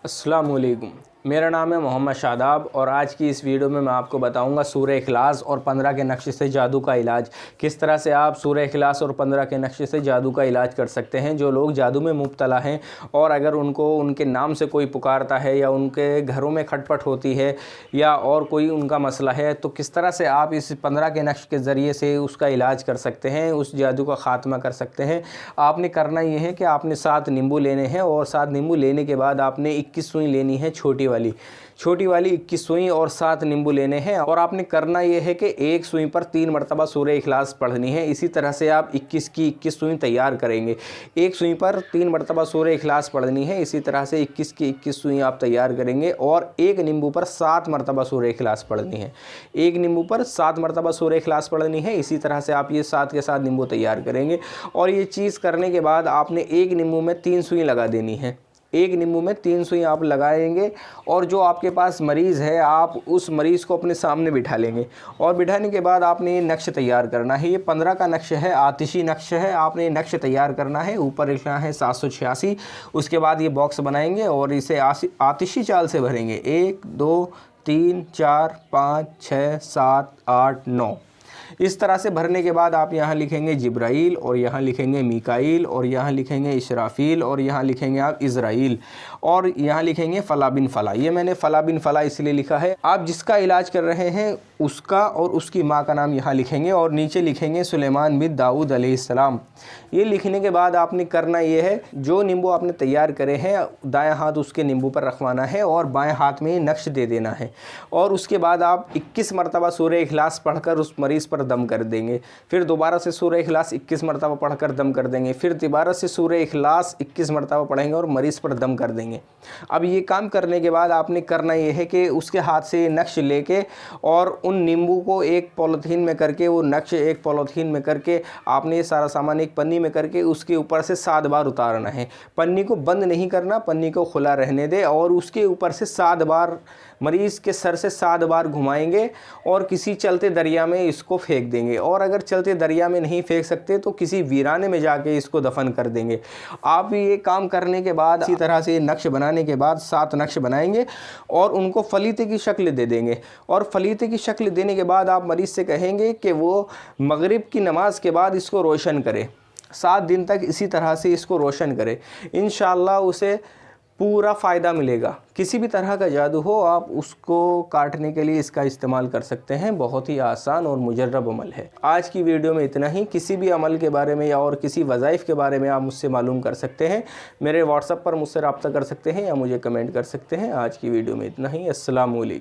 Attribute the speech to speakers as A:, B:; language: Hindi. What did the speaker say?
A: अस्सलामुअलैकुम। मेरा नाम है मोहम्मद शादाब और आज की इस वीडियो में मैं आपको बताऊंगा सूरह इखलास और 15 के नक्शे से जादू का इलाज। किस तरह से आप सूरह इखलास और 15 के नक्शे से जादू का इलाज कर सकते हैं। जो लोग जादू में मुब्तला हैं और अगर उनको उनके नाम से कोई पुकारता है या उनके घरों में खटपट होती है या और कोई उनका मसला है, तो किस तरह से आप इस 15 के नक्श के ज़रिए से उसका इलाज कर सकते हैं, उस जादू का ख़ात्मा कर सकते हैं। आपने करना ये है कि आपने 7 नींबू लेने हैं और 7 नींबू लेने के बाद आपने 21 सुई लेनी है, छोटी वाली 21 सुई और 7 नींबू लेने हैं। और आपने करना यह है कि एक सुई पर 3 मरतबा सूरह इखलास पढ़नी है। इसी तरह से आप 21 की 21 सुई तैयार करेंगे। एक सुई पर 3 मरतबा सूरह इखलास पढ़नी है। इसी तरह से 21 की 21 सुई आप तैयार करेंगे और एक नींबू पर 7 मरतबा सूरह इखलास पढ़नी है। एक नींबू पर 7 मरतबा सूरह इखलास पढ़नी है। इसी तरह से आप ये 7 के 7 नींबू तैयार करेंगे और ये चीज़ करने के बाद आपने एक नींबू में 3 सुई लगा देनी है। एक नींबू में 3 सुई आप लगाएंगे और जो आपके पास मरीज़ है आप उस मरीज़ को अपने सामने बिठा लेंगे और बिठाने के बाद आपने ये नक्श तैयार करना है। ये 15 का नक्श है, आतिशी नक्श है। आपने ये नक्श तैयार करना है, ऊपर लिखना है 786। उसके बाद ये बॉक्स बनाएंगे और इसे आतिशी चाल से भरेंगे। 1 2 3 4 5 6 7 8 9। इस तरह से भरने के बाद आप यहाँ लिखेंगे जिब्राइल और यहाँ लिखेंगे मीकाईल और यहाँ लिखेंगे इशराफील और यहाँ लिखेंगे आप इज़राइल और यहाँ लिखेंगे फ़ला बिन फ़ला। ये मैंने फ़ला बिन फ़ला इसलिए लिखा है, आप जिसका इलाज कर रहे हैं उसका और उसकी माँ का नाम यहाँ लिखेंगे और नीचे लिखेंगे सुलेमान बिन दाऊद अलैहिस्सलाम। ये लिखने के बाद आपने करना ये है, जो नींबू आपने तैयार करे हैं दायां हाथ उसके नींबू पर रखवाना है और बाएं हाथ में नक्श दे देना है और उसके बाद आप 21 मरतबा सूरह इखलास पढ़कर उस मरीज़ पर दम कर देंगे। फिर दोबारा से सूरह इखलास 21 मरतबा पढ़कर दम कर देंगे। फिर दोबारा से सूरह इखलास 21 मरतबा पढ़ेंगे और मरीज़ पर दम कर देंगे। अब ये काम करने के बाद आपने करना ये है कि उसके हाथ से नक्श लेके और उन नींबू को एक पॉलीथीन में करके, वो नक्श एक पॉलीथीन में करके आपने ये सारा सामान एक पन्नी में करके उसके ऊपर से 7 बार उतारना है। पन्नी को बंद नहीं करना, पन्नी को खुला रहने दे और उसके ऊपर से 7 बार मरीज़ के सर से 7 बार घुमाएंगे और किसी चलते दरिया में इसको फेंक देंगे। और अगर चलते दरिया में नहीं फेंक सकते तो किसी वीराने में जाके इसको दफन कर देंगे। आप ये काम करने के बाद इसी तरह से नक्श बनाने के बाद 7 नक्श बनाएंगे और उनको फलीते की शक्ल दे देंगे और फलीते की शक्ल देने के बाद आप मरीज़ से कहेंगे कि वो मगरिब की नमाज के बाद इसको रोशन करे। 7 दिन तक इसी तरह से इसको रोशन करे, इंशाअल्लाह उसे पूरा फ़ायदा मिलेगा। किसी भी तरह का जादू हो आप उसको काटने के लिए इसका इस्तेमाल कर सकते हैं। बहुत ही आसान और मुजर्रब अमल है। आज की वीडियो में इतना ही। किसी भी अमल के बारे में या और किसी वज़ाइफ के बारे में आप मुझसे मालूम कर सकते हैं। मेरे व्हाट्सएप पर मुझसे रब्ता कर सकते हैं या मुझे कमेंट कर सकते हैं। आज की वीडियो में इतना ही। अस्सलाम वालेकुम।